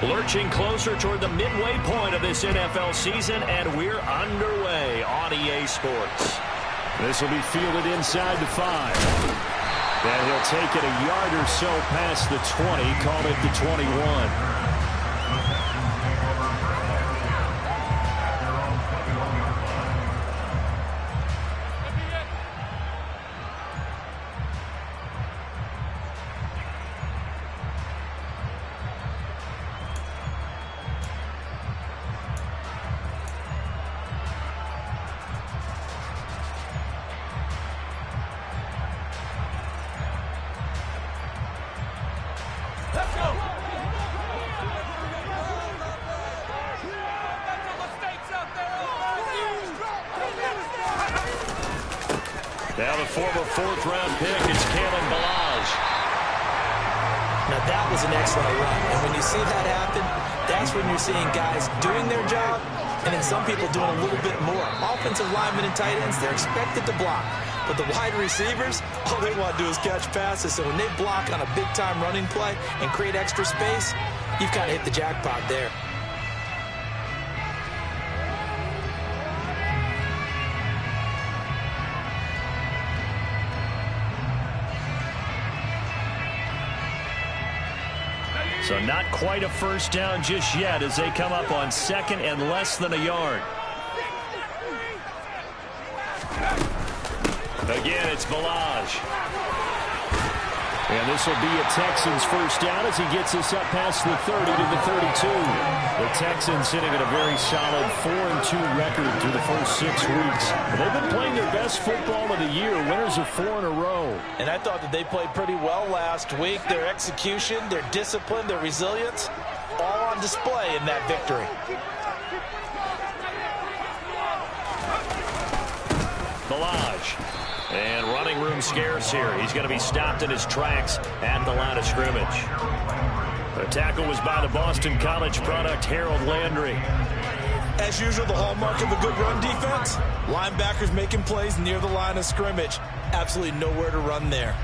Lurching closer toward the midway point of this NFL season, and we're underway on EA Sports. This will be fielded inside the 5. And he'll take it a yard or so past the 20, call it the 21. Now the former 4th-round pick is Kalen Ballage. Now that was an excellent run. And when you see that happen, that's when you're seeing guys doing their job and then some people doing a little bit more. Offensive linemen and tight ends, they're expected to block. But the wide receivers, all they want to do is catch passes. So when they block on a big-time running play and create extra space, you've kind of hit the jackpot there. So not quite a first down just yet as they come up on 2nd and less than a yard. Again, it's Ballage. And this will be a Texans first down as he gets us up past the 30 to the 32. The Texans sitting at a very solid 4-2 record through the first 6 weeks. They've been playing their best football of the year, winners of 4 in a row. And I thought that they played pretty well last week. Their execution, their discipline, their resilience, all on display in that victory. Ballage. And running room scarce here. He's going to be stopped in his tracks at the line of scrimmage. The tackle was by the Boston College product, Harold Landry. As usual, the hallmark of a good run defense, linebackers making plays near the line of scrimmage. Absolutely nowhere to run there.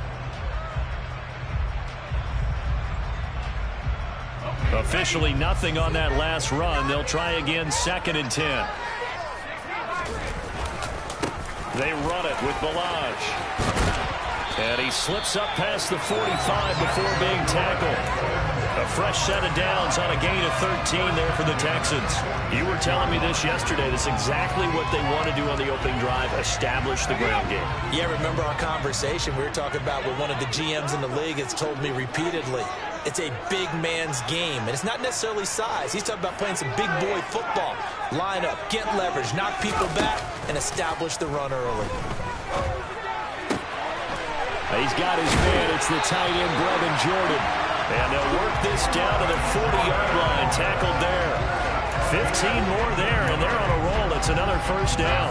Officially nothing on that last run. They'll try again 2nd and 10. They run it with Ballage. And he slips up past the 45 before being tackled. A fresh set of downs on a gain of 13 there for the Texans. You were telling me this yesterday. This is exactly what they want to do on the opening drive, establish the ground game. Yeah, remember our conversation we were talking about with one of the GMs in the league has told me repeatedly. It's a big man's game, and it's not necessarily size. He's talking about playing some big boy football. Line up, get leverage, knock people back, and establish the run early. He's got his man. It's the tight end, Brevin Jordan. And they'll work this down to the 40-yard line. Tackled there. 15 more there, and they're on a roll. It's another first down.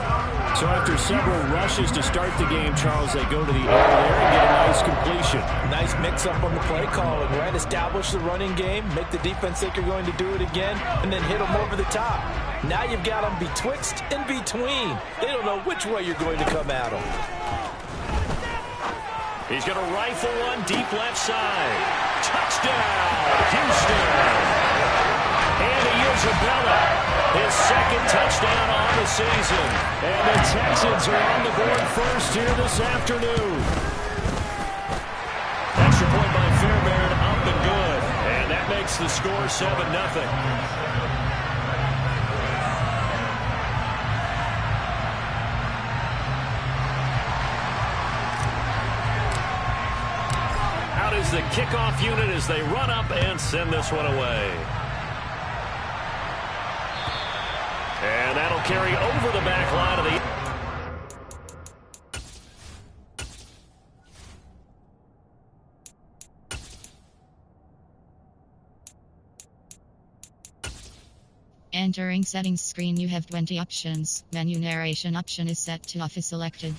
So after several rushes to start the game, Charles, they go to the air there and get a nice completion. Nice mix-up on the play calling, right? Establish the running game, make the defense think you're going to do it again, and then hit them over the top. Now you've got them betwixt and between. They don't know which way you're going to come at them. He's going to rifle one deep left side. Touchdown, Houston. Andy Isabella, his 2nd touchdown on the season. And the Texans are on the board first here this afternoon. Extra point by Fairbairn, up and good. And that makes the score 7-0. Is the kickoff unit as they run up and send this one away. And that'll carry over the back line of the Entering settings screen, you have 20 options. Menu narration option is set to off is selected.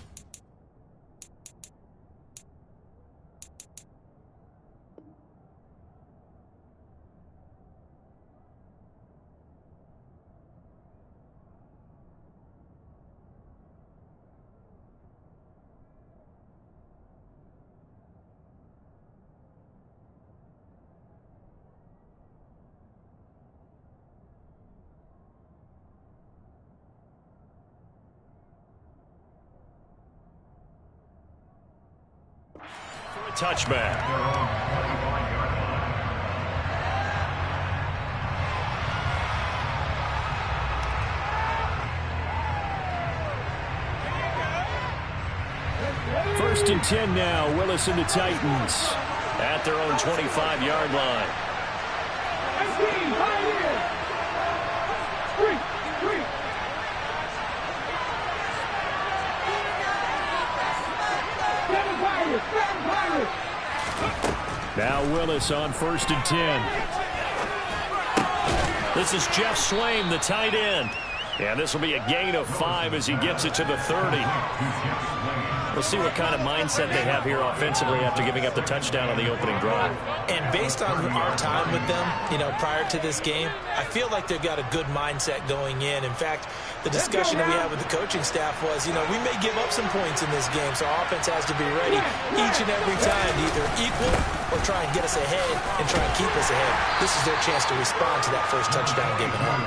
touchback. First and 10 now. Willis and the Titans at their own 25-yard line. Now Willis on first and 10. This is Jeff Swaim, the tight end. And this will be a gain of 5 as he gets it to the 30. We'll see what kind of mindset they have here offensively after giving up the touchdown on the opening drive. And based on our time with them, prior to this game, I feel like they've got a good mindset going in. In fact, the discussion that we had with the coaching staff was, we may give up some points in this game, so our offense has to be ready each and every time to either equal or try and get us ahead and try and keep us ahead. This is their chance to respond to that first touchdown given up.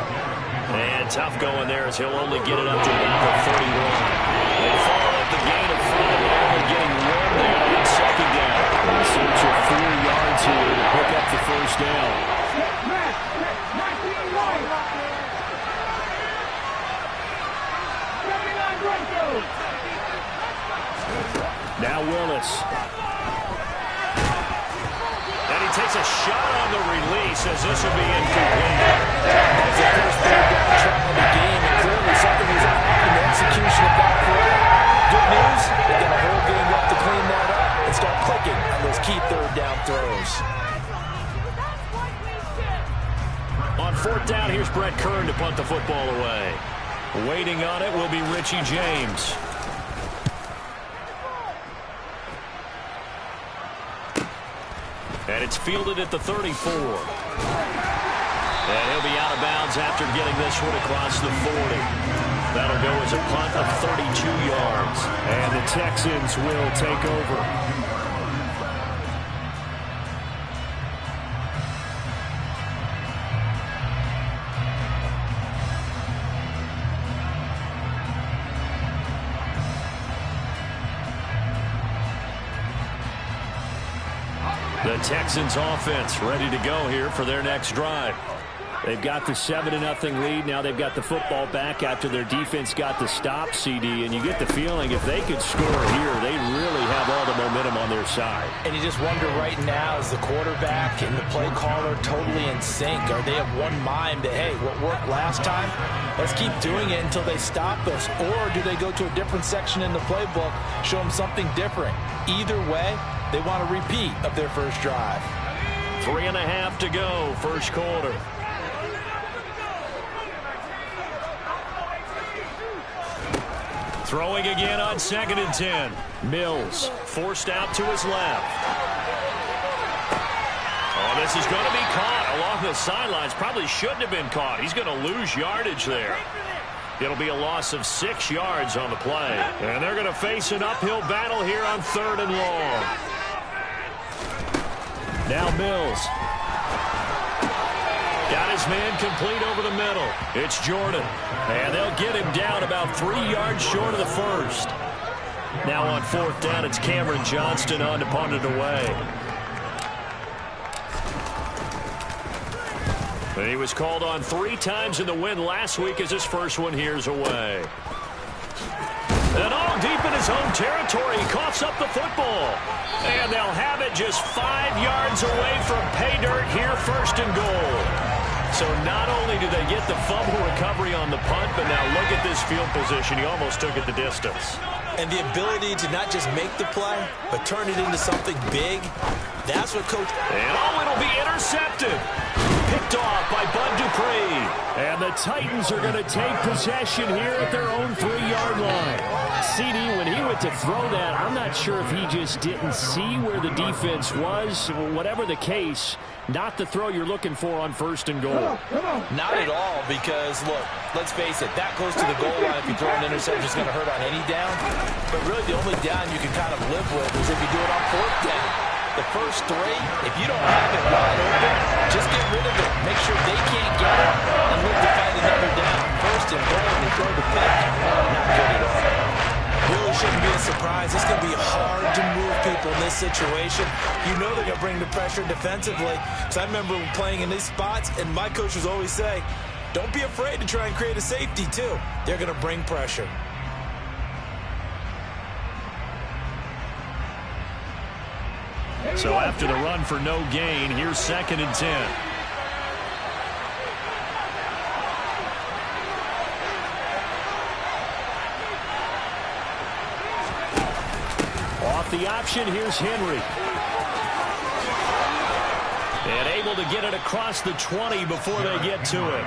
And tough going there as he'll only get it up to about the 31. They follow up the gain of 5. They're only getting 1 there on second down. Search of 4 yards here to pick up the first down. Now Willis. And he takes a shot on the release as this will be incomplete. That's the first third down try of the game, and clearly something was off in the execution of that play. Good news, they've got a whole game left to clean that up and start clicking on those key third down throws. On fourth down, here's Brett Kern to punt the football away. Waiting on it will be Richie James. And it's fielded at the 34. And he'll be out of bounds after getting this one across the 40. That'll go as a punt of 32 yards. And the Texans will take over. The Texans offense ready to go here for their next drive. They've got the 7-0 lead. Now they've got the football back after their defense got the stop, CD. And you get the feeling if they could score here, they really have all the momentum on their side. And you just wonder right now, is the quarterback and the play caller totally in sync? Are they of one mind that, hey, what worked last time, let's keep doing it until they stop us? Or do they go to a different section in the playbook, show them something different? Either way, they want a repeat of their first drive. 3.5 to go, first quarter. Throwing again on 2nd and 10. Mills forced out to his left. Oh, this is going to be caught along the sidelines. Probably shouldn't have been caught. He's going to lose yardage there. It'll be a loss of 6 yards on the play. And they're going to face an uphill battle here on 3rd and long. Now Mills. Got his man complete over the middle. It's Jordan. And they'll get him down about 3 yards short of the first. Now on 4th down, it's Cameron Johnston on to punt it away. And he was called on 3 times in the win last week as his first one here's away. And all deep in his own territory, he coughs up the football. And they'll have it just 5 yards away from pay dirt here, 1st and goal. So not only do they get the fumble recovery on the punt, but now look at this field position. He almost took it the distance. And the ability to not just make the play, but turn it into something big, that's what Coach... And it'll be intercepted. Picked off by Bud Dupree. And the Titans are going to take possession here at their own 3-yard line. CD, when he went to throw that, I'm not sure if he just didn't see where the defense was. Whatever the case, not the throw you're looking for on 1st and goal. Not at all, because, look, let's face it, that close to the goal line, if you throw an interception, it's going to hurt on any down. But really, the only down you can kind of live with is if you do it on 4th down. The first 3, if you don't have it wide open, just get rid of it. Make sure they can't get it and live to find another down. 1st and goal, and they throw the pick. Not good at all. Really shouldn't be a surprise. It's going to be hard to move people in this situation. You know they're going to bring the pressure defensively. Because I remember playing in these spots, and my coach was always saying, don't be afraid to try and create a safety, too. They're going to bring pressure. So after the run for no gain, here's 2nd and 10. Off the option, here's Henry. And able to get it across the 20 before they get to it.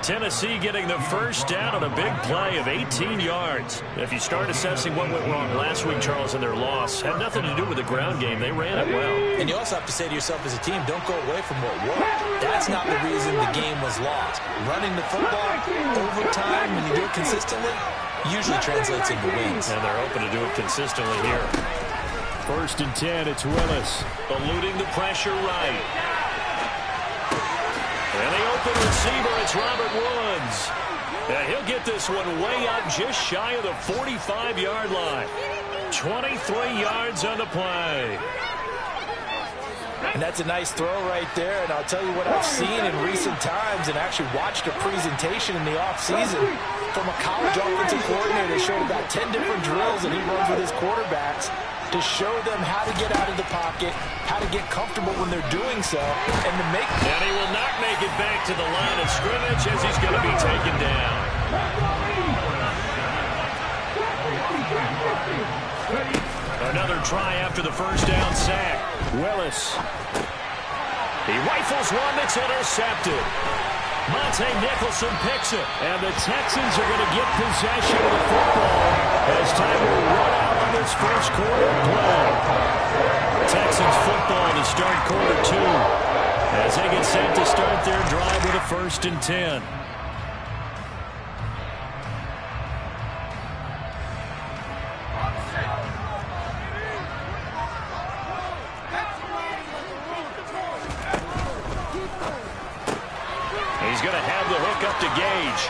Tennessee getting the first down on a big play of 18 yards. If you start assessing what went wrong last week, Charles, in their loss, had nothing to do with the ground game. They ran it well. And you also have to say to yourself as a team, don't go away from what worked. That's not the reason the game was lost. Running the football over time, when you do it consistently, usually translates into wins. And they're open to do it consistently here. 1st and 10, it's Willis. Eluding the pressure right. And the open receiver, it's Robert Woods. And he'll get this one way up just shy of the 45-yard line. 23 yards on the play. And that's a nice throw right there. And I'll tell you what I've seen in recent times and actually watched a presentation in the offseason from a college offensive coordinator. Showed about 10 different drills that he runs with his quarterbacks to show them how to get out of the pocket, how to get comfortable when they're doing so, and to make... And he will not make it back to the line of scrimmage as he's going to be taken down. Another try after the first down sack. Willis. He rifles one that's intercepted. Monte Nicholson picks it. And the Texans are going to get possession of the football as time will run out on this first quarter play. Texans football to start quarter 2 as they get set to start their drive with a 1st and 10. He's going to have the hook up to Gage.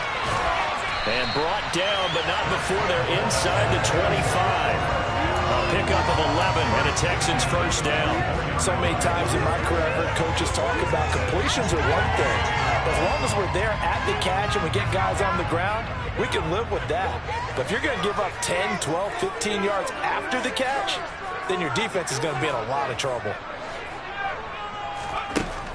And brought down, but not before they're inside the 25. A pickup of 11 and a Texans first down. So many times in my career, I've heard coaches talk about completions are one thing. As long as we're there at the catch and we get guys on the ground, we can live with that. But if you're going to give up 10, 12, 15 yards after the catch, then your defense is going to be in a lot of trouble.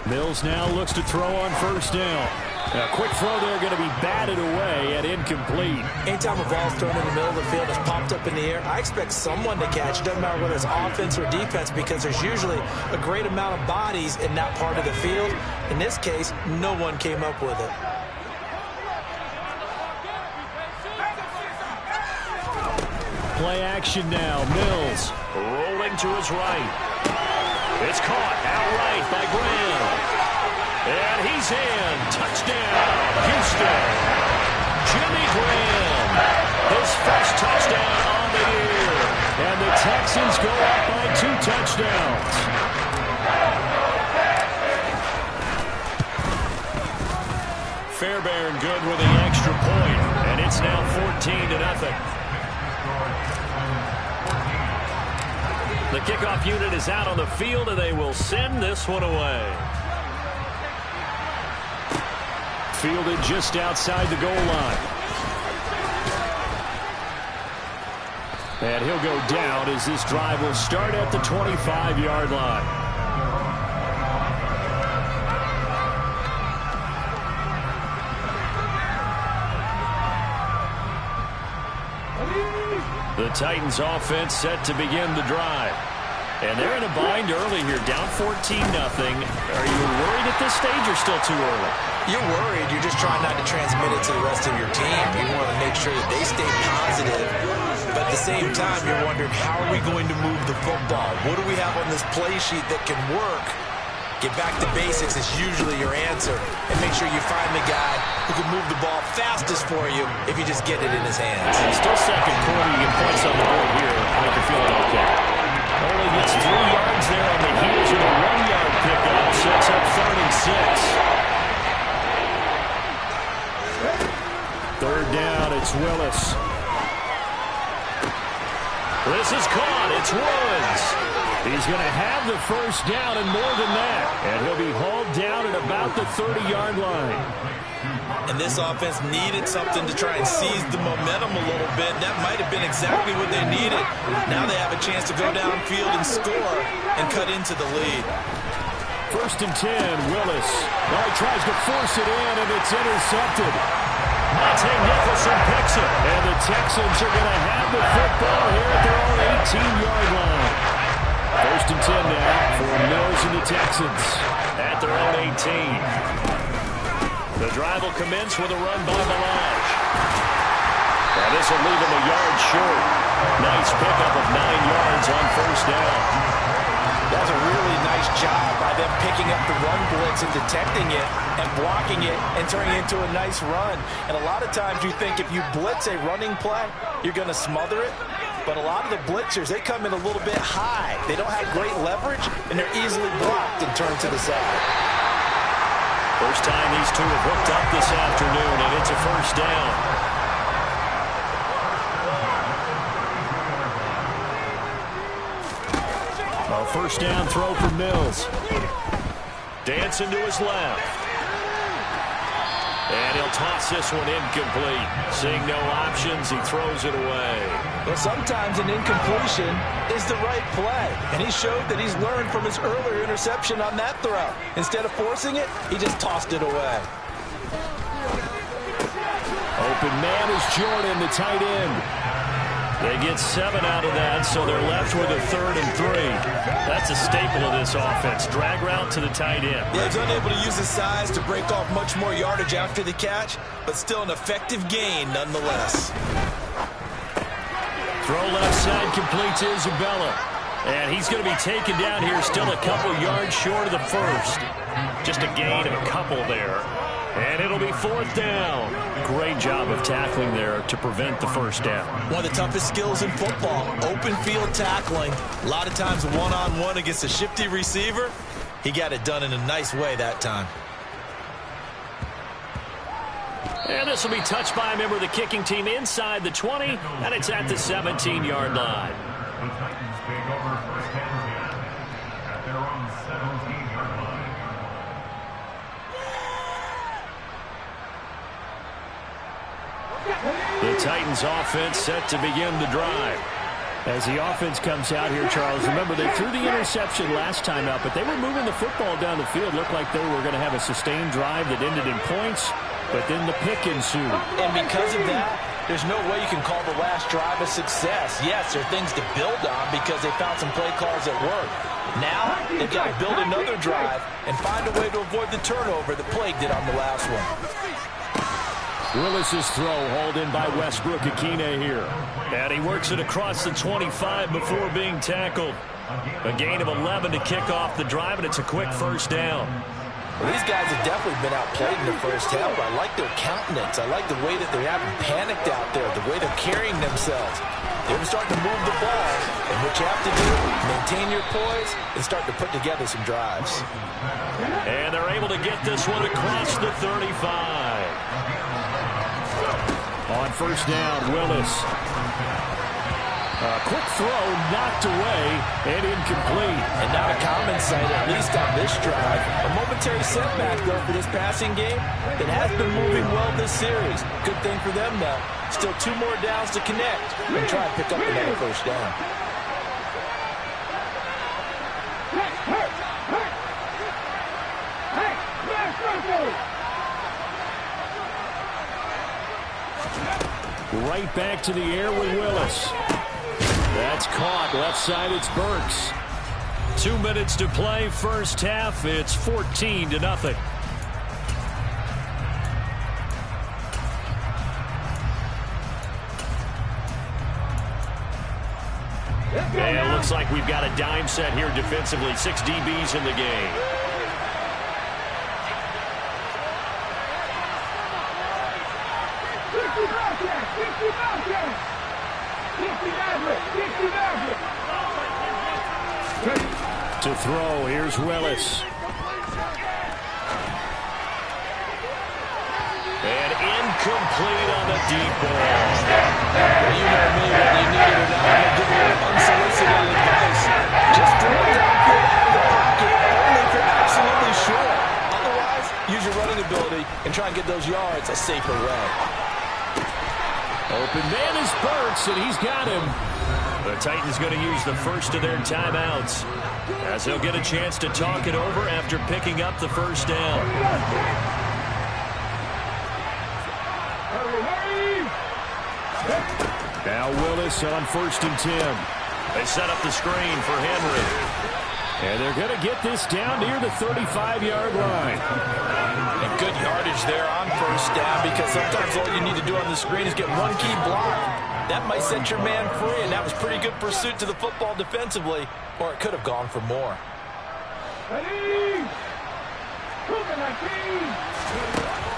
Mills now looks to throw on first down. A quick throw there going to be batted away and incomplete. Anytime a ball's thrown in the middle of the field, it's popped up in the air, I expect someone to catch. It doesn't matter whether it's offense or defense because there's usually a great amount of bodies in that part of the field. In this case, no one came up with it. Play action now. Mills rolling to his right. It's caught outright by Graham. And he's in. Touchdown, Houston. Jimmy Graham, his first touchdown on the year. And the Texans go up by 2 touchdowns. Fairbairn good with the extra point. And it's now 14-0. The kickoff unit is out on the field, and they will send this one away. Fielded just outside the goal line. And he'll go down as this drive will start at the 25-yard line. The Titans offense set to begin the drive. And they're in a bind early here, down 14-0. Are you worried at this stage or still too early? You're worried. You're just trying not to transmit it to the rest of your team. You want to make sure that they stay positive. But at the same time, you're wondering, how are we going to move the football? What do we have on this play sheet that can work? Get back to basics is usually your answer. And make sure you find the guy who can move the ball fastest for you if you just get it in his hands. Still second quarter. You get points on the board here. I think you're feeling okay. Only gets 3 yards there on the heels of a 1-yard pickup. Sets up 3rd and 6. 3rd down, it's Willis. This is caught. It's Woods. He's going to have the first down and more than that. And he'll be hauled down at about the 30-yard line. And this offense needed something to try and seize the momentum a little bit. That might have been exactly what they needed. Now they have a chance to go downfield and score and cut into the lead. 1st and 10, Willis. Well, he tries to force it in, and it's intercepted. Monte Nicholson picks it. And the Texans are going to have the football here at their own 18-yard line. 1st and 10 now for Mills and the Texans. At their own 18. The drive will commence with a run by Balazs. Now this will leave him a yard short. Nice pickup of 9 yards on 1st down. That's a really nice job by them picking up the run blitz and detecting it and blocking it and turning it into a nice run. And a lot of times you think if you blitz a running play, you're going to smother it. But a lot of the blitzers, they come in a little bit high. They don't have great leverage, and they're easily blocked and turned to the side. First time these two have hooked up this afternoon, and it's a 1st down. A 1st down throw for Mills. Dancing to his left. And he'll toss this one incomplete. Seeing no options, he throws it away. Well, sometimes an incompletion is the right play. And he showed that he's learned from his earlier interception on that throw. Instead of forcing it, he just tossed it away. Open man is Jordan, the tight end. They get 7 out of that, so they're left with a 3rd and 3. That's a staple of this offense. Drag route to the tight end. Yeah, he's unable to use his size to break off much more yardage after the catch, but still an effective gain nonetheless. Throw left side complete to Isabella. And he's going to be taken down here still a couple yards short of the 1st. Just a gain of a couple there. And it'll be 4th down. Great job of tackling there to prevent the 1st down. One of the toughest skills in football, open field tackling. A lot of times one-on-one against a shifty receiver. He got it done in a nice way that time. And this will be touched by a member of the kicking team inside the 20, and it's at the 17-yard line. The Titans offense set to begin the drive. As the offense comes out here, Charles, remember they threw the interception last time out, but they were moving the football down the field. Looked like they were going to have a sustained drive that ended in points, but then the pick ensued. And because of that, there's no way you can call the last drive a success. Yes, there are things to build on because they found some play calls that work. Now, they've got to build another drive and find a way to avoid the turnover that plagued it on the last one. Willis's throw hauled in by Westbrook-Ikhine here. And he works it across the 25 before being tackled. A gain of 11 to kick off the drive, and it's a quick 1st down. Well, these guys have definitely been outplayed in the 1st half. I like their countenance. I like the way that they haven't panicked out there, the way they're carrying themselves. They're starting to move the ball, and what you have to do, maintain your poise and start to put together some drives. And they're able to get this one across the 35. On 1st down, Willis. A quick throw knocked away and incomplete. And not a common sight, at least on this drive. A momentary setback, though, for this passing game that has been moving well this series. Good thing for them, though. Still 2 more downs to connect and try and pick up another 1st down. Right back to the air with Willis. That's caught. Left side, it's Burks. 2 minutes to play. 1st half, it's 14-0. And it looks like we've got a dime set here defensively. 6 DBs in the game. To throw, here's Willis. And incomplete on the deep ball. Well, you know me, whether you need it or not, I'm going to give it those yards a safer way. Open man is Burks, and he's got him. The Titans going to use the first of their timeouts, as they'll get a chance to talk it over after picking up the first down. Now Willis on 1st and 10. They set up the screen for Henry. And they're going to get this down near the 35-yard line. And good yardage there on first down, because sometimes all you need to do on the screen is get one key block. That might set your man free, and that was pretty good pursuit to the football defensively, or it could have gone for more.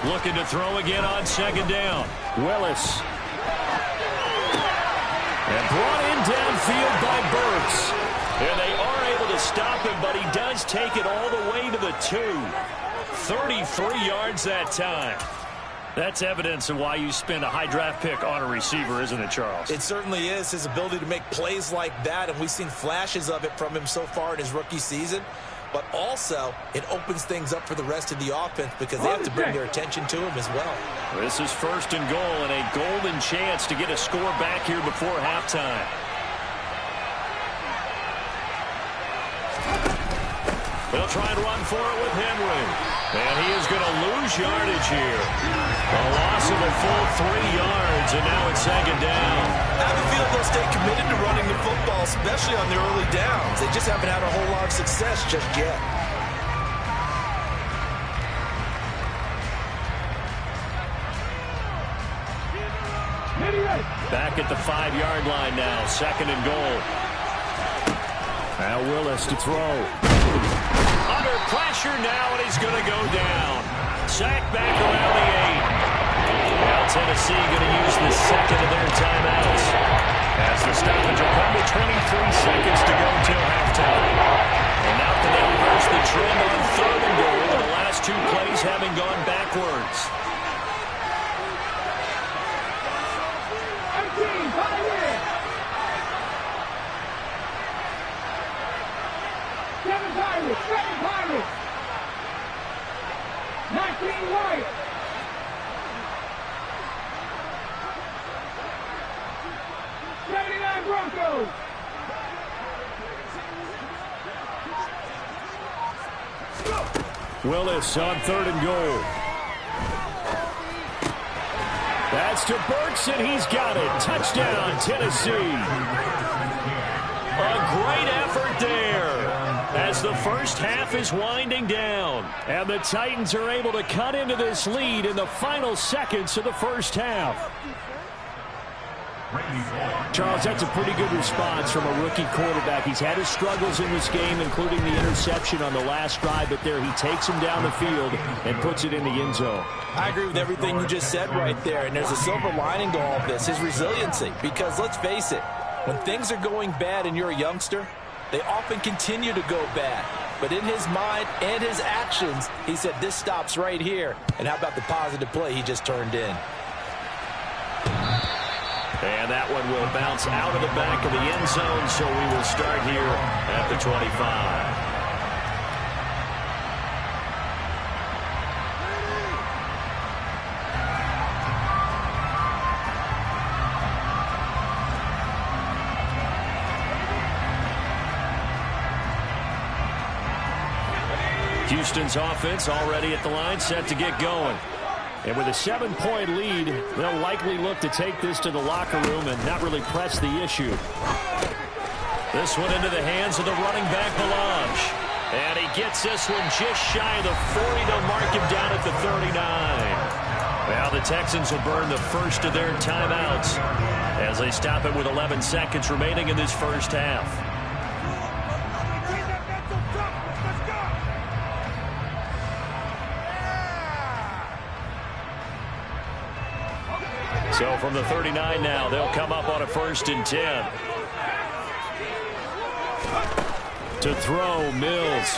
Looking to throw again on 2nd down. Willis. And brought in downfield by Burks. And they are able to stop him, but he does take it all the way to the 2. 33 yards that time. That's evidence of why you spend a high draft pick on a receiver, isn't it, Charles? It certainly is. His ability to make plays like that, and we've seen flashes of it from him so far in his rookie season. But also, it opens things up for the rest of the offense, because they have to bring their attention to him as well. This is 1st and goal, and a golden chance to get a score back here before halftime. They'll try and run for it with Henry. And he is going to lose yardage here. A loss of a full 3 yards, and now it's 2nd down. I have a feeling they'll stay committed to running the football, especially on their early downs. They just haven't had a whole lot of success just yet. Back at the 5-yard line now, 2nd and goal. Now Willis to throw. Under pressure now, and he's going to go down. Sacked back around the 8. Now Tennessee going to use the 2nd of their timeouts, as the stoppage will come with 23 seconds to go till halftime. And now can they reverse the trend on 3rd and goal, with the last 2 plays having gone backwards. Pirates. 19 White. Broncos. Willis on 3rd and goal. That's to Burks, and he's got it. Touchdown, Tennessee. A great effort there as the first half is winding down. And the Titans are able to cut into this lead in the final seconds of the first half. Charles, that's a pretty good response from a rookie quarterback. He's had his struggles in this game, including the interception on the last drive, but there he takes him down the field and puts it in the end zone. I agree with everything you just said right there, and there's a silver lining to all of this, his resiliency. Because let's face it, when things are going bad and you're a youngster, they often continue to go bad. But in his mind and his actions, he said, this stops right here. And how about the positive play he just turned in? And that one will bounce out of the back of the end zone, so we will start here at the 25. Houston's offense already at the line, set to get going. And with a 7-point lead, they'll likely look to take this to the locker room and not really press the issue. This one into the hands of the running back, Balaj. And he gets this one just shy of the 40. They'll mark him down at the 39. Now the Texans will burn the first of their timeouts as they stop it with 11 seconds remaining in this first half. So from the 39 now, they'll come up on a 1st and 10. To throw, Mills.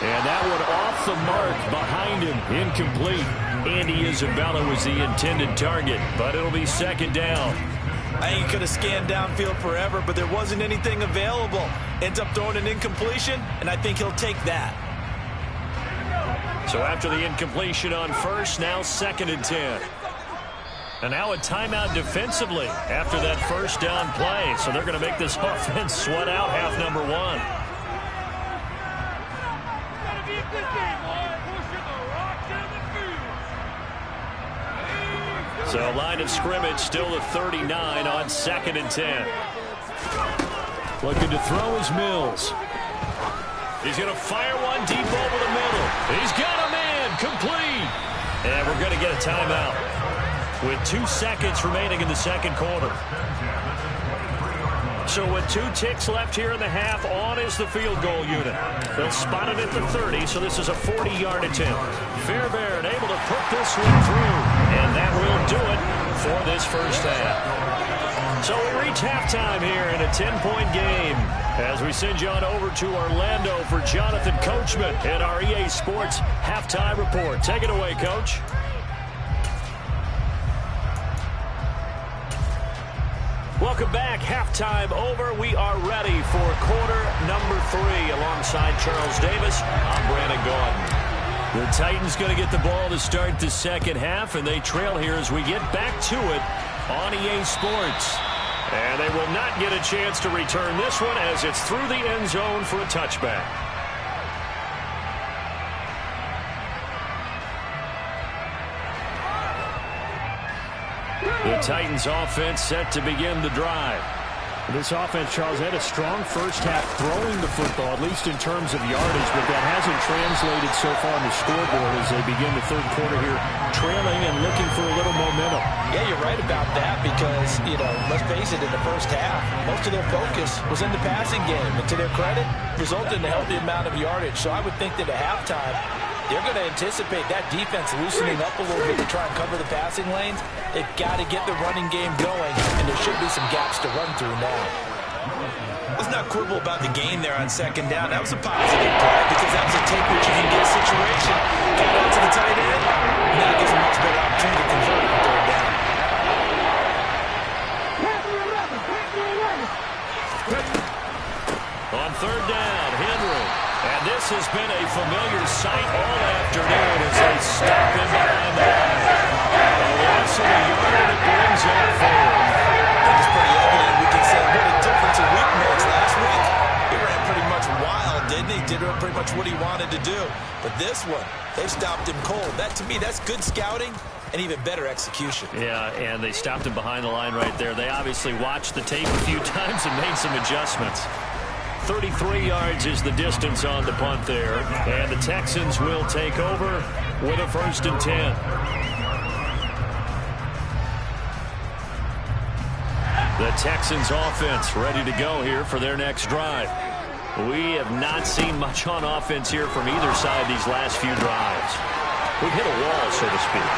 And that one off the mark behind him, incomplete. Andy Isabella was the intended target, but it'll be 2nd down. I think he could have scanned downfield forever, but there wasn't anything available. Ends up throwing an incompletion, and I think he'll take that. So after the incompletion on first, now 2nd and 10. And now a timeout defensively after that first down play. So they're going to make this offense sweat out half number 1. So line of scrimmage still the 39 on 2nd and 10. Looking to throw is Mills. He's going to fire one deep over the middle. He's got a man complete. And we're going to get a timeout with 2 seconds remaining in the second quarter. So with 2 ticks left here in the half, on is the field goal unit. They'll spot it at the 30, so this is a 40-yard attempt. Fairbairn able to put this one through, and that will do it for this first half. So we reach halftime here in a 10-point game as we send you on over to Orlando for Jonathan Coachman at our EA Sports Halftime Report. Take it away, Coach. Welcome back. Halftime over. We are ready for quarter number 3 alongside Charles Davis. I'm Brandon Gaudin. The Titans going to get the ball to start the second half, and they trail here as we get back to it on EA Sports. And they will not get a chance to return this one as it's through the end zone for a touchback. The Titans offense set to begin the drive. This offense, Charles, had a strong first half throwing the football, at least in terms of yardage, but that hasn't translated so far on the scoreboard as they begin the third quarter here, trailing and looking for a little momentum. Yeah, you're right about that because, let's face it, in the first half, most of their focus was in the passing game. And to their credit, resulted in a healthy amount of yardage. So I would think that at halftime, they're going to anticipate that defense loosening up a little bit to try and cover the passing lanes. They've got to get the running game going, and there should be some gaps to run through now. Let's not quibble about the gain there on second down. That was a positive play because that was a take which you can get situation. Got out to the tight end. Now it gives a much better opportunity to convert on third down. On third down, Henry. And this has been a familiar sight all afternoon as they stop him behind the line. A loss of a yard and it brings up 4. I think it's pretty evident. We can say what a difference a week makes. Last week, he ran pretty much wild, didn't he? Did pretty much what he wanted to do. But this one, they stopped him cold. That, to me, that's good scouting and even better execution. Yeah, and they stopped him behind the line right there. They obviously watched the tape a few times and made some adjustments. 33 yards is the distance on the punt there. And the Texans will take over with a 1st and 10. The Texans offense ready to go here for their next drive. We have not seen much on offense here from either side these last few drives. We've hit a wall, so to speak.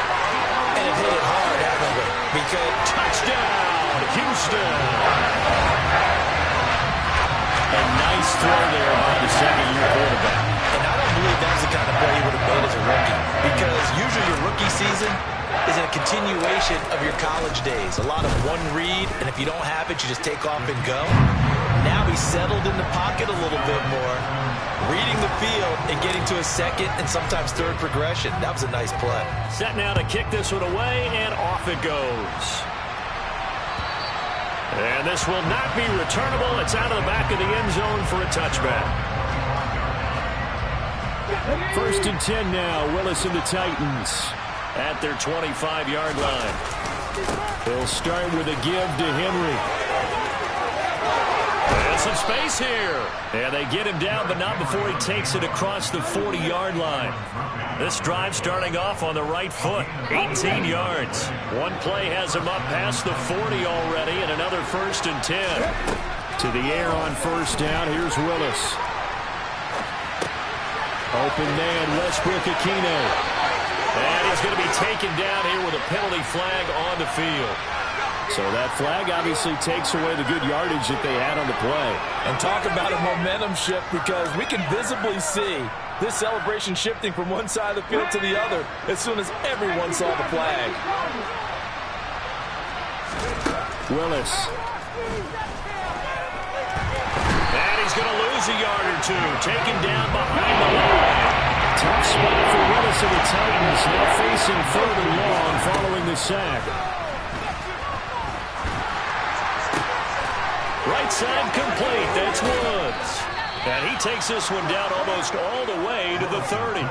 And it hit it hard, haven't we? Because touchdown, Houston. A nice throw there by the second-year quarterback. And I don't believe that's the kind of play he would have made as a rookie. Because usually your rookie season is a continuation of your college days. A lot of one read, and if you don't have it, you just take off and go. Now he's settled in the pocket a little bit more, reading the field and getting to a second and sometimes third progression. That was a nice play. Set now to kick this one away, and off it goes. And this will not be returnable. It's out of the back of the end zone for a touchback. 1st and 10 now. Willis and the Titans at their 25-yard line. They'll start with a give to Henry. And some space here. And they get him down, but not before he takes it across the 40-yard line. This drive starting off on the right foot. 18 yards. One play has him up past the 40 already, and another 1st and 10. To the air on first down. Here's Willis. Open man, Westbrook-Ikhine. And he's going to be taken down here with a penalty flag on the field. So that flag obviously takes away the good yardage that they had on the play. And talk about a momentum shift, because we can visibly see this celebration shifting from one side of the field to the other as soon as everyone saw the flag. Willis. And he's going to lose a yard or two. Taken down behind the line. Tough spot for Willis of the Titans, now facing 3rd and long following the sack. Right side complete. That's Woods. And he takes this one down almost all the way to the 30.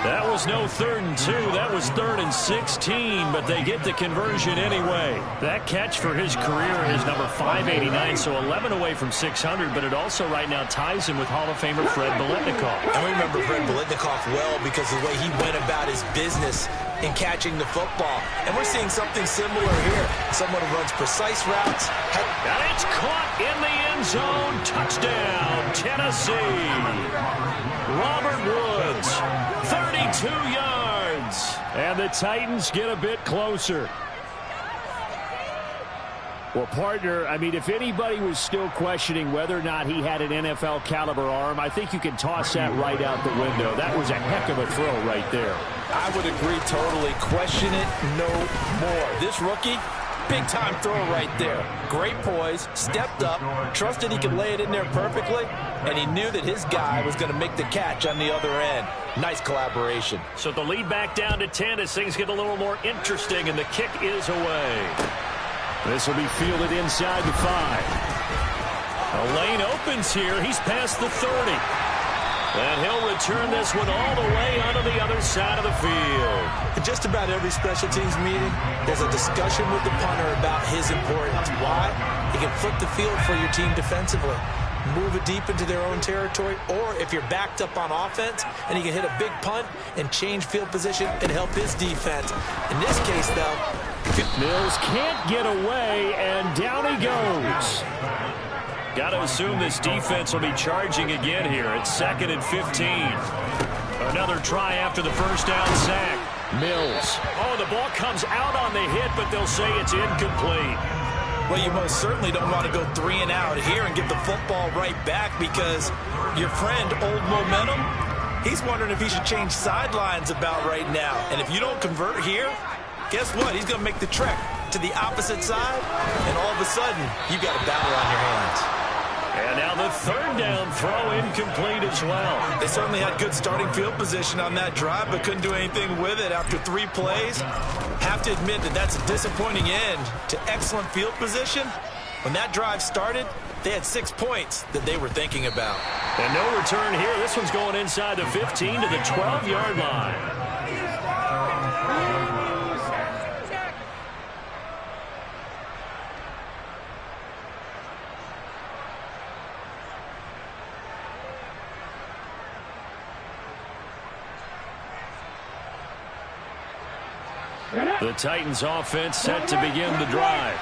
That was no 3rd and 2. That was 3rd and 16, but they get the conversion anyway. That catch for his career is number 589, so 11 away from 600, but it also right now ties him with Hall of Famer Fred Biletnikoff. And we remember Fred Biletnikoff well because of the way he went about his business in catching the football. And we're seeing something similar here. Someone who runs precise routes. And it's caught in the end zone. Touchdown, Tennessee. Robert Woods, 32 yards. And the Titans get a bit closer. Well, partner, I mean, if anybody was still questioning whether or not he had an NFL caliber arm, I think you can toss that right out the window. That was a heck of a throw right there. I would agree totally. Question it no more. This rookie, big-time throw right there. Great poise, stepped up, trusted he could lay it in there perfectly, and he knew that his guy was going to make the catch on the other end. Nice collaboration. So the lead back down to 10 as things get a little more interesting, and the kick is away. This will be fielded inside the 5. A lane opens here. He's past the 30. And he'll return this one all the way onto the other side of the field. In just about every special teams meeting, there's a discussion with the punter about his importance. Why? He can flip the field for your team defensively, move it deep into their own territory, or if you're backed up on offense, and he can hit a big punt and change field position and help his defense. In this case, though, Mills can't get away, and down he goes. Got to assume this defense will be charging again here. It's 2nd and 15. Another try after the first down sack. Mills. Oh, the ball comes out on the hit, but they'll say it's incomplete. well, you most certainly don't want to go 3 and out here and give the football right back because your friend, Old Momentum, he's wondering if he should change sidelines about right now. And if you don't convert here, guess what? He's going to make the trek to the opposite side, and all of a sudden, you got a battle on your hands. And now the 3rd down throw incomplete as well. They certainly had good starting field position on that drive, but couldn't do anything with it after 3 plays. Have to admit that that's a disappointing end to excellent field position. When that drive started, they had 6 points that they were thinking about. And no return here. This one's going inside the 15 to the 12-yard line. The Titans offense set to begin the drive.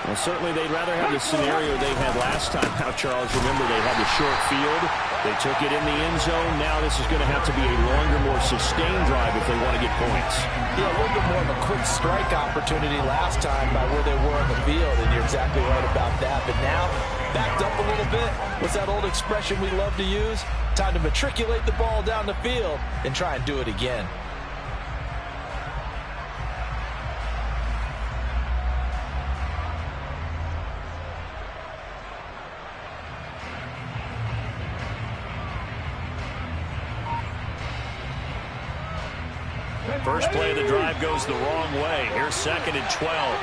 Well, certainly they'd rather have the scenario they had last time. Now, Charles, remember they had the short field. They took it in the end zone. Now this is going to have to be a longer, more sustained drive if they want to get points. Yeah, a little bit more of a quick strike opportunity last time by where they were on the field, and you're exactly right about that. But now, backed up a little bit. What's that old expression we love to use? Time to matriculate the ball down the field and try and do it again. First play of the drive goes the wrong way. Here's 2nd and 12.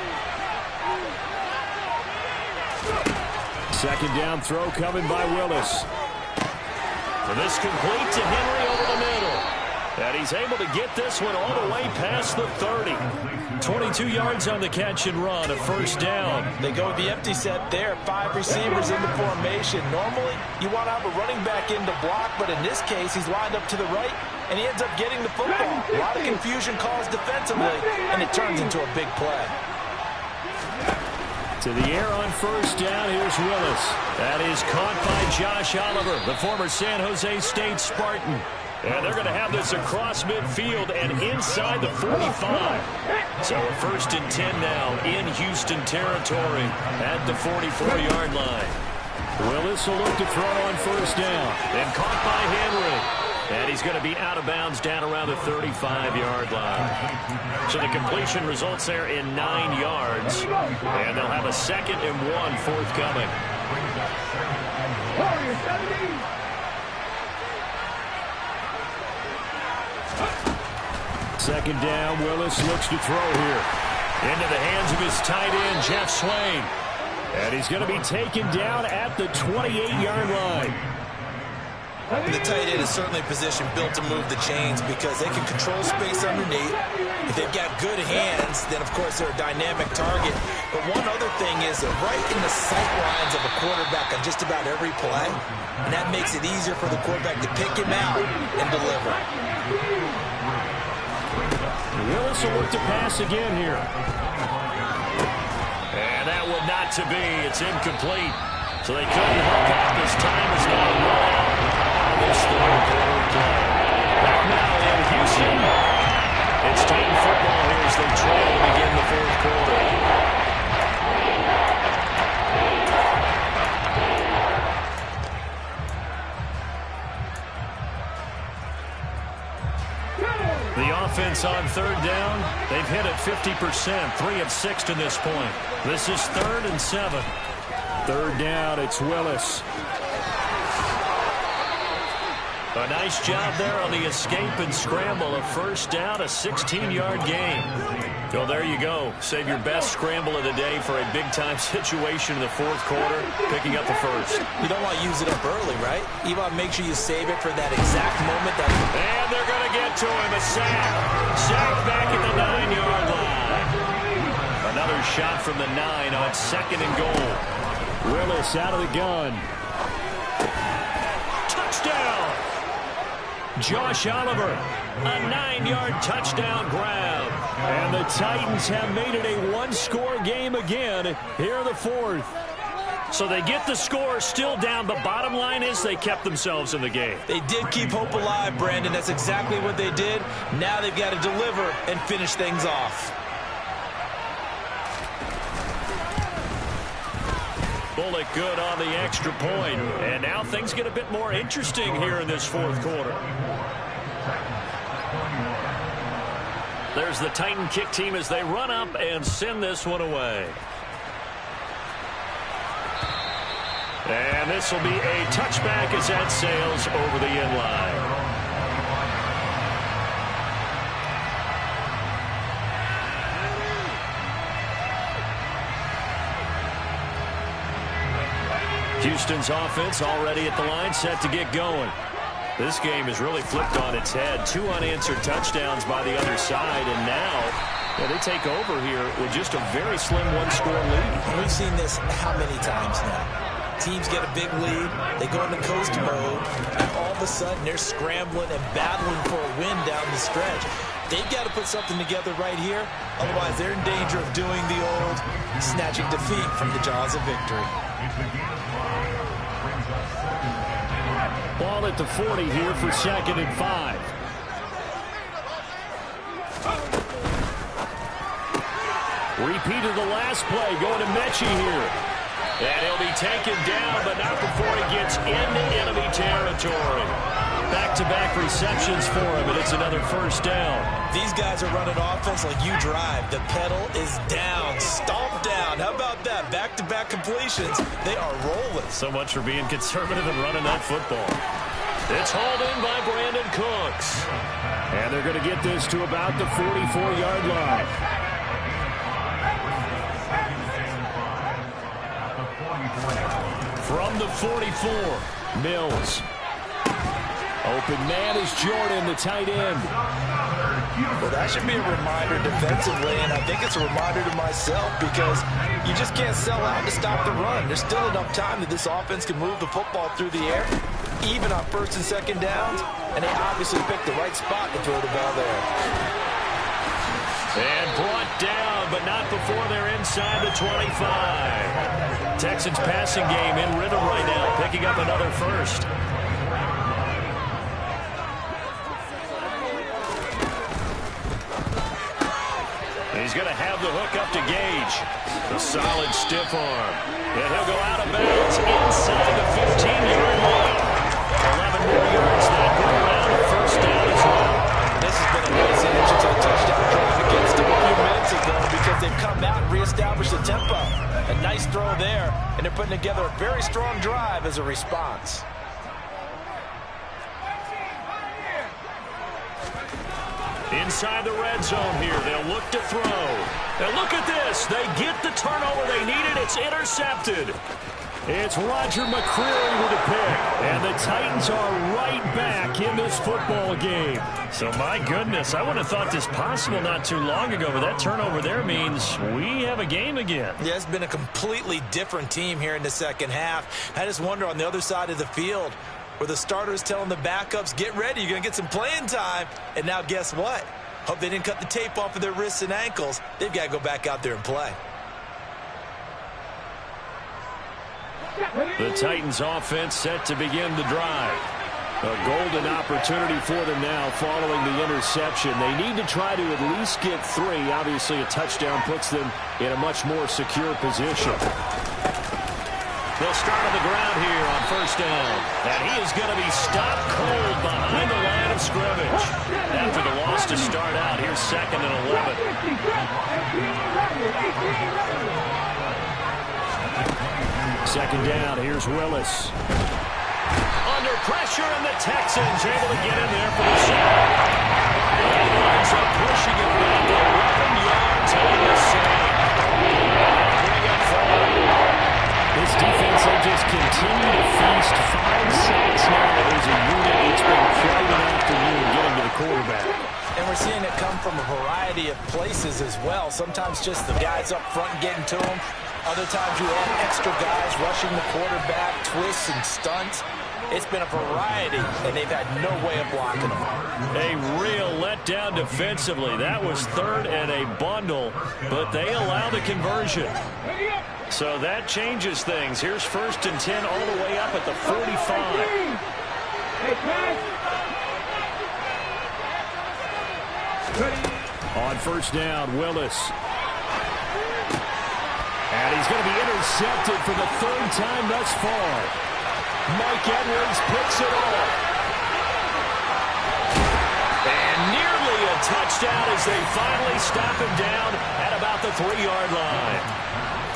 Second down throw coming by Willis. And this complete to Henry over the middle. And he's able to get this one all the way past the 30. 22 yards on the catch and run, a first down. They go with the empty set there, 5 receivers in the formation. Normally, you want to have a running back in to block, but in this case, he's lined up to the right, and he ends up getting the football. A lot of confusion caused defensively, and it turns into a big play. To the air on first down, here's Willis. That is caught by Josh Oliver, the former San Jose State Spartan. And they're going to have this across midfield and inside the 45. So a 1st and 10 now in Houston territory at the 44-yard line. Willis will look to throw on first down. And caught by Henry. And he's going to be out of bounds down around the 35-yard line. So the completion results there in 9 yards. And they'll have a 2nd and 1 forthcoming. Second down, Willis looks to throw here. Into the hands of his tight end, Jeff Swain. And he's going to be taken down at the 28-yard line. The tight end is certainly a position built to move the chains because they can control space underneath. If they've got good hands, then, of course, they're a dynamic target. But one other thing is they're right in the sight lines of a quarterback on just about every play. And that makes it easier for the quarterback to pick him out and deliver. Willis will look to pass again here. And that would not to be. It's incomplete. So they couldn't hook up. This time is going to run out on this third quarter play. Back now in Houston. It's Titan football here as they trail to begin the fourth quarter. The offense on third down, they've hit it 50%, 3 of 6 to this point. This is 3rd and 7. Third down, it's Willis. A nice job there on the escape and scramble. A first down, a 16-yard gain. Well, there you go. Save your best scramble of the day for a big-time situation in the fourth quarter, picking up the first. You don't want to use it up early, right? You want to make sure you save it for that exact moment. And they're going to get to him. A sack. Sack back at the 9-yard line. Another shot from the 9 on 2nd and goal. Willis out of the gun. Touchdown! Josh Oliver, a 9-yard touchdown grab. And the Titans have made it a one-score game again here in the fourth. So they get the score, still down, but bottom line is they kept themselves in the game. They did keep hope alive, Brandon. That's exactly what they did. Now they've got to deliver and finish things off. Bullock good on the extra point. And now things get a bit more interesting here in this fourth quarter. There's the Titan kick team as they run up and send this one away. And this will be a touchback as that sails over the end line. Houston's offense already at the line, set to get going. This game is really flipped on its head. 2 unanswered touchdowns by the other side, and now they take over here with just a very slim one-score lead. We've seen this how many times now? Teams get a big lead, they go into coast mode, and all of a sudden they're scrambling and battling for a win down the stretch. They've got to put something together right here, otherwise they're in danger of doing the old snatching defeat from the jaws of victory. Ball at the 40 here for 2nd and 5. Repeat of the last play, going to Mechie here. And he'll be taken down, but not before he gets into enemy territory. Back-to-back receptions for him, and it's another first down. These guys are running offense like you drive. The pedal is down, stomp down. How about that? Back-to-back completions. They are rolling. So much for being conservative and running that football. It's hauled in by Brandon Cooks. And they're going to get this to about the 44-yard line. From the 44, Mills. Open man is Jordan, the tight end. Well, that should be a reminder defensively, and I think it's a reminder to myself because you just can't sell out to stop the run. There's still enough time that this offense can move the football through the air, even on 1st and 2nd downs, and they obviously picked the right spot to throw the ball there. And brought down, but not before they're inside the 25. Texans passing game in rhythm right now, picking up another first. He's going to have the hook up to Gage. A solid stiff arm. And he'll go out of bounds inside the 15-yard line. 11 more yards that go around a first down as well. This has been a nice answer to the touchdown drive against them a few minutes ago because they've come out and reestablished the tempo. A nice throw there, and they're putting together a very strong drive as a response. Inside the red zone here, they'll look to throw. And look at this. They get the turnover they needed. It's intercepted. It's Roger McCreary with the pick. And the Titans are right back in this football game. So, my goodness, I would have thought this possible not too long ago, but that turnover there means we have a game again. Yeah, it's been a completely different team here in the second half. I just wonder on the other side of the field where the starters telling the backups, get ready, you're going to get some playing time. And now guess what? Hope they didn't cut the tape off of their wrists and ankles. They've got to go back out there and play. The Titans offense set to begin the drive. A golden opportunity for them now following the interception. They need to try to at least get 3. Obviously, a touchdown puts them in a much more secure position. They'll start on the ground here on first down. And he is going to be stopped cold behind the line of scrimmage. After the loss to start out, here's 2nd and 11. Second down, here's Willis. Under pressure, and the Texans able to get in there for the sack. And winds up pushing it back 11 yards on the sack. Bring it forward. This defense, they just continue to feast. 5 sacks now as a unit. It's been quite an afternoon getting to the quarterback. And we're seeing it come from a variety of places as well. Sometimes just the guys up front getting to them. Other times you have extra guys rushing the quarterback, twists and stunts. It's been a variety, and they've had no way of blocking them. A real letdown defensively. That was 3rd and a bundle, but they allow the conversion. So that changes things. Here's 1st and 10 all the way up at the 45. On first down, Willis. And he's going to be intercepted for the 3rd time thus far. Mike Edwards picks it off. And nearly a touchdown as they finally stop him down at about the 3-yard line.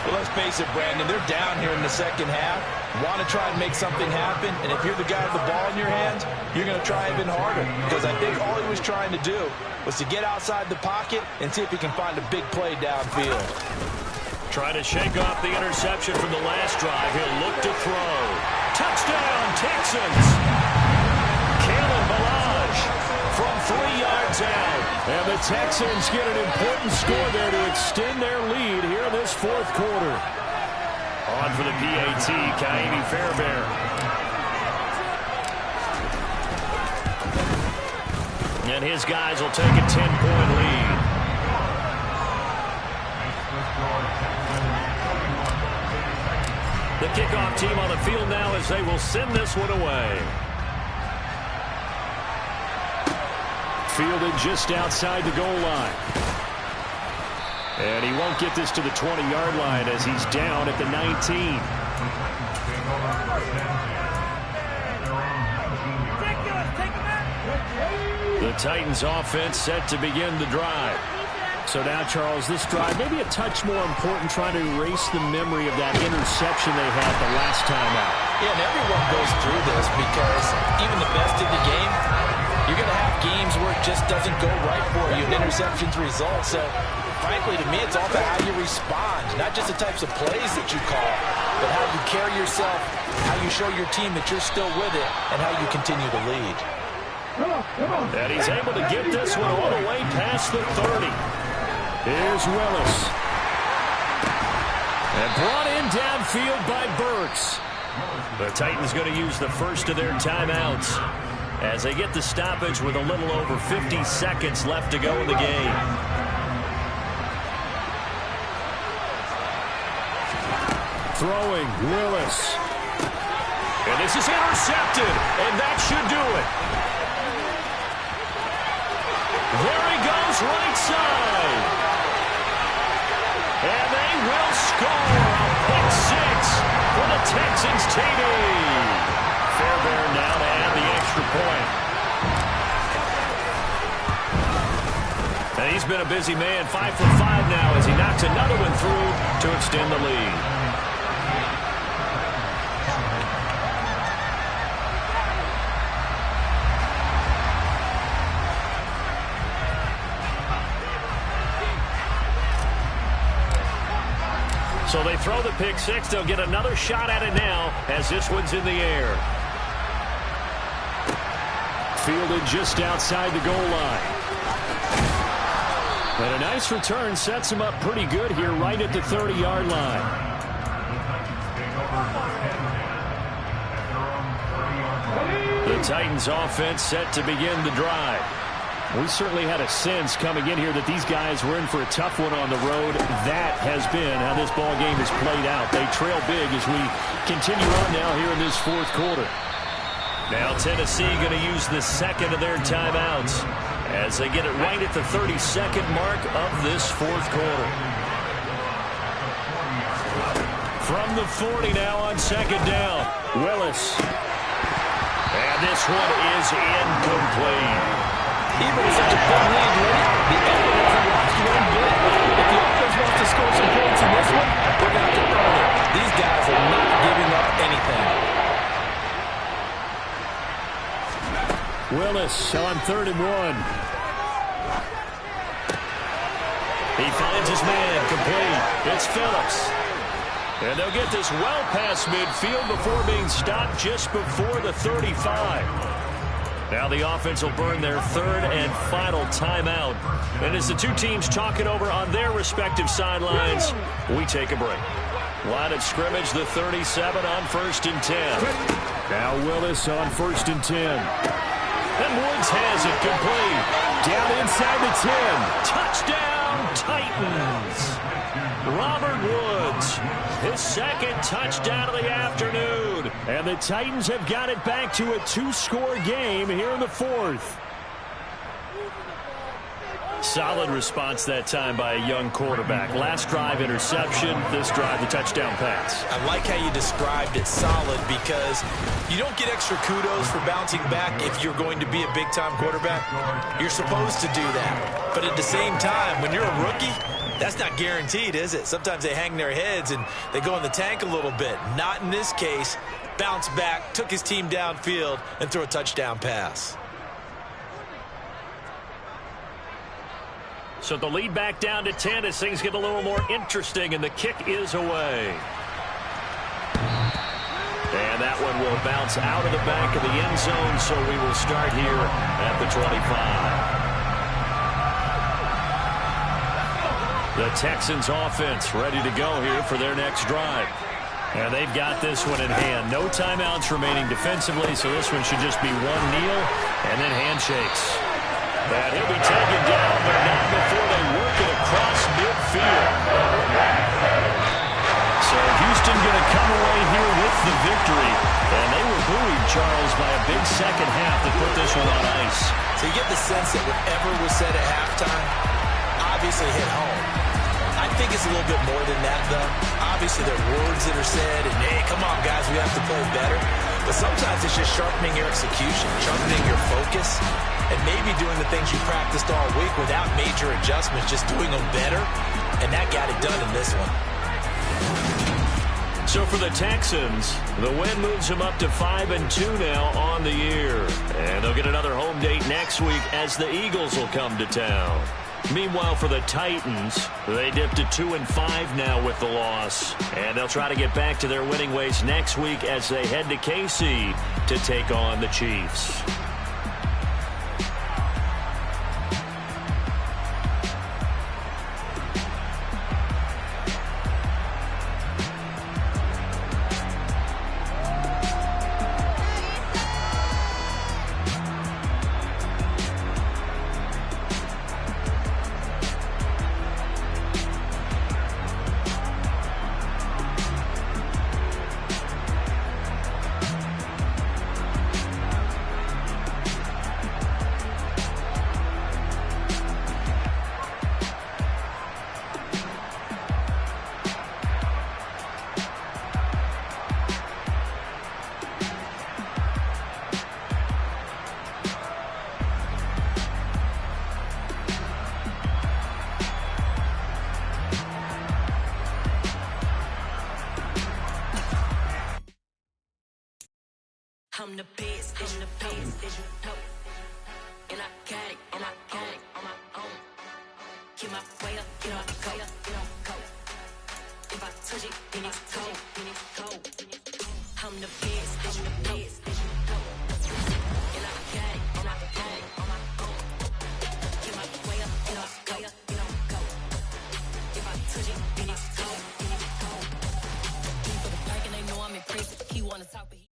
Well, let's face it, Brandon, they're down here in the second half. Want to try and make something happen, and if you're the guy with the ball in your hands, you're going to try even harder. Because I think all he was trying to do was to get outside the pocket and see if he can find a big play downfield. Trying to shake off the interception from the last drive. He'll look to throw. Touchdown, Texans! Kalen Ballage from 3 yards out. And the Texans get an important score there to extend their lead here in this 4th quarter. On for the PAT, Ka'imi Fairbairn. And his guys will take a 10-point lead. The kickoff team on the field now as they will send this one away. Fielded just outside the goal line. And he won't get this to the 20-yard line as he's down at the 19. The Titans offense set to begin the drive. So now, Charles, this drive maybe a touch more important, trying to erase the memory of that interception they had the last time out. Yeah, and everyone goes through this because even the best in the game, you're going to have games where it just doesn't go right for you, and interceptions result. So, frankly, to me, it's all about how you respond, not just the types of plays that you call, but how you carry yourself, how you show your team that you're still with it, and how you continue to lead. And he's able to get this one all the way past the 30. Here's Willis. And brought in downfield by Burks. The Titans going to use the first of their timeouts as they get the stoppage with a little over 50 seconds left to go in the game. Throwing, Willis. And this is intercepted, and that should do it. There he goes, right side. And they will score a pick 6 for the Texans TD. Fairbairn now to add the extra point. And he's been a busy man, 5 for 5 now as he knocks another one through to extend the lead. So they throw the pick six. They'll get another shot at it now as this one's in the air. Fielded just outside the goal line. And a nice return sets him up pretty good here right at the 30-yard line. The Titans offense set to begin the drive. We certainly had a sense coming in here that these guys were in for a tough one on the road. That has been how this ball game has played out. They trail big as we continue on now here in this fourth quarter. Now Tennessee going to use the second of their timeouts as they get it right at the 32nd mark of this fourth quarter. From the 40 now on second down, Willis. And this one is incomplete. Even with such a big lead, the effort hasn't lost one bit. If the offense wants to score some points in this one, they're going to have to earn it. These guys are not giving up anything. Willis on 3rd and 1. He finds his man complete. It's Phillips. And they'll get this well past midfield before being stopped just before the 35. Now the offense will burn their third and final timeout. And as the two teams talk it over on their respective sidelines, we take a break. Line of scrimmage, the 37 on 1st and 10. Now Willis on 1st and 10. And Woods has it complete. Down inside the 10. Touchdown, Titans. Robert Woods, his second touchdown of the afternoon. And the Titans have got it back to a 2-score game here in the fourth. Solid response that time by a young quarterback. Last drive interception, this drive the touchdown pass. I like how you described it, solid, because you don't get extra kudos for bouncing back if you're going to be a big-time quarterback. You're supposed to do that. But at the same time, when you're a rookie, that's not guaranteed, is it? Sometimes they hang their heads and they go in the tank a little bit. Not in this case. Bounce back, took his team downfield, and threw a touchdown pass. So the lead back down to 10 as things get a little more interesting, and the kick is away. And that one will bounce out of the back of the end zone, so we will start here at the 25. The Texans offense ready to go here for their next drive. And they've got this one in hand. No timeouts remaining defensively, so this one should just be one kneel and then handshakes. And he'll be taken down, but not before they work it across midfield. So Houston going to come away here with the victory. And they were buoyed, Charles, by a big second half that put this one on ice. So you get the sense that whatever was said at halftime obviously hit home. I think it's a little bit more than that, though. Obviously, there are words that are said, and, hey, come on, guys, we have to play better. But sometimes it's just sharpening your execution, sharpening your focus, and maybe doing the things you practiced all week without major adjustments, just doing them better, and that got it done in this one. So for the Texans, the win moves them up to 5-2 now on the year. And they'll get another home date next week as the Eagles will come to town. Meanwhile, for the Titans, they dipped to 2-5 now with the loss. And they'll try to get back to their winning ways next week as they head to KC to take on the Chiefs. I'm the best, I'm the best, and I got it, and I got it on my own. Get my way up, get on the go, get on the go. If I touch vision of pace, vision of hope. And I got it, and I got it on my own. Get my way up, and I go, go. If I touch it, then it's cold, then it's cold. He for the bike and they know I'm impressive. He wanna talk, but he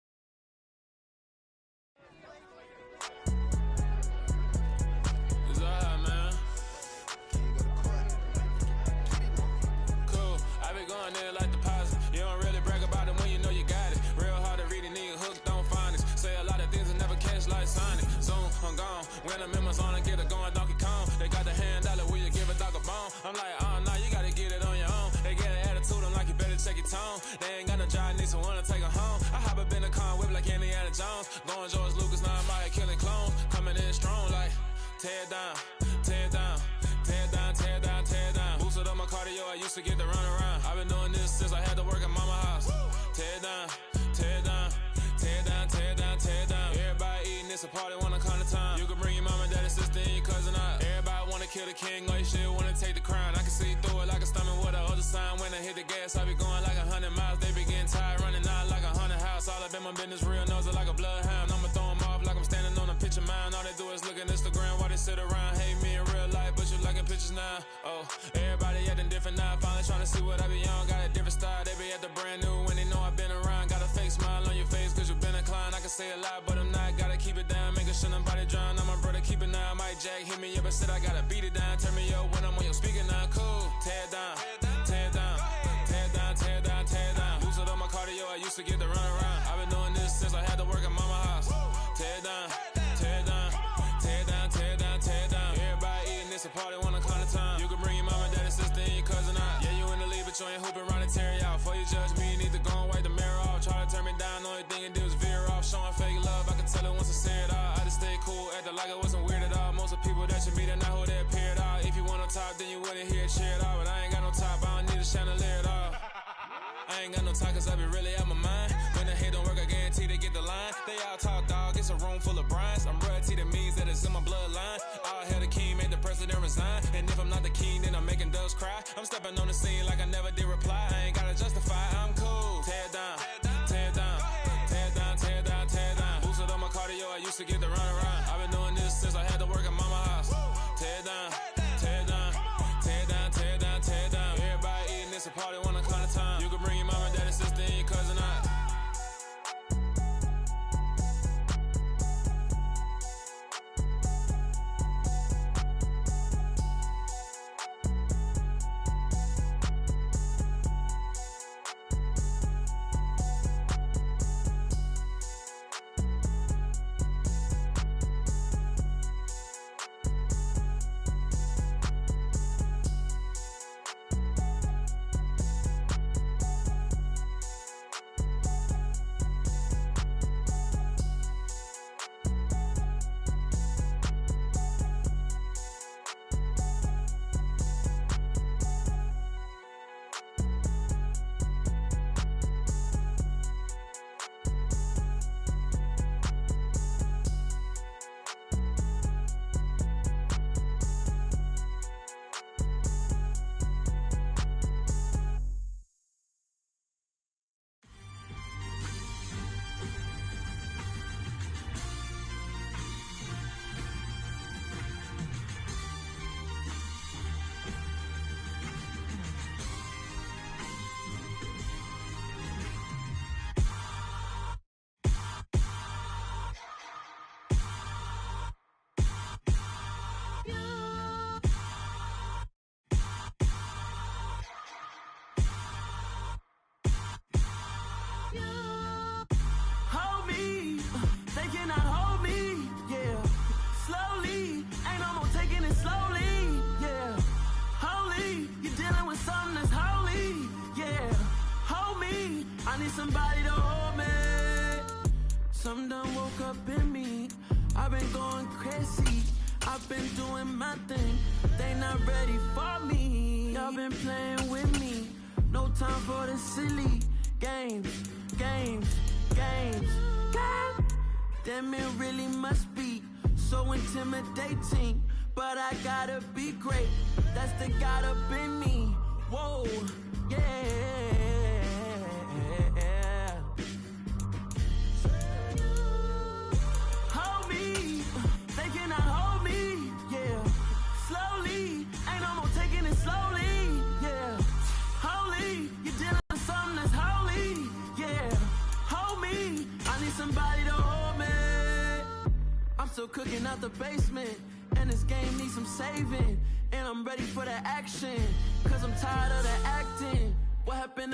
going there like deposit. You don't really brag about it when you know you got it. Real hard to read a nigga hooked on finance. Say a lot of things and never catch like Sonic. Zoom, I'm gone. When I'm in my zone, I get it going Donkey Kong. They got the $100, will you give a dog a bone? I'm like, oh no, you gotta get it on your own. They get an attitude, I'm like, you better check your tone. They ain't got no job, need someone to take her home. I hop up in the car, whip like Indiana Jones. Going George Lucas, now I'm out here killing clones. Coming in strong like, tear down, tear down. Tear down, tear down, tear down. Boosted up my cardio, I used to get to run around. I've been doing this since I had to work at mama house. Tear down, tear down, tear down, tear down, tear down. Everybody eating, it's a party, wanna come to time. You can bring your mama, daddy, sister, and your cousin out. Everybody wanna kill the king, or you shit wanna take the crown. I can see through it like a stomach with a other sign. When I hit the gas, I be going like 100 miles. They be getting tired, running out like 100 house. All up in my business, real nose it like a bloodhound. I'ma throw 'em off like I'm standing on a picture mound. All they do is look at Instagram while they sit around. Hate me in real life, but you liking pictures now. Oh, everybody acting different now. Finally trying to see what I be on. Got a different style, they be at the brand new when they know I've been around. Got a fake smile on your face cause you been inclined. I can say a lot, but I'm not. Gotta keep it down, making sure nobody drown. I'm my brother, keep it now. Mike Jack hit me up and said I gotta beat it down. Turn me up when I'm on your speaker now. Cool, tear down, tear down, tear down, tear down, tear down. Boosted up my cardio, I used to get to run around. I've been doing this since I had to work at mama house. Tear down, tear down, tear down, tear down, tear down. Everybody eating, it's a party, wanna come to time. You can bring your mama, daddy, sister, and your cousin out. Yeah, you in the lead, but you ain't hooping around and tear you out. Before you judge me, you need to go and wipe the mirror off. Try to turn me down, only thing you do is veer off. Showing fake love, I can tell it once I say it all. I just stay cool, acting like it wasn't weird at all. Most of the people that you meet are not who they appear at all. If you want on top, then you wouldn't hear it cheer at all. But I ain't got no top, I don't need a chandelier at all. I ain't got no time cause I be really out my mind. When the hate don't work, I guarantee they get the line. They all talk dog, it's a room full of brinds. I'm royalty, that means that it's in my bloodline. All hail the king, made the president resign. And if I'm not the king, then I'm making doves cry. I'm stepping on the scene like I never did reply. I ain't gotta justify, I'm cool. Tear down, tear down, tear down, tear down, tear down. Boosted up my cardio, I used to get to run around. I've been doing this since I had to work at mama house. Tear down, tear down, tear down, tear down, tear down. Everybody eating, it's a party, wanna come to time. You can bring your mama, daddy, sister, and your cousin out. Somebody to hold me. Some done woke up in me. I've been going crazy. I've been doing my thing. They not ready for me. Y'all been playing with me. No time for the silly games, games, games, games. Damn, it really must be so intimidating. But I gotta be great. That's the God up in me. Whoa, yeah. So cooking out the basement. And this game needs some saving. And I'm ready for the action. Cause I'm tired of the acting. What happened to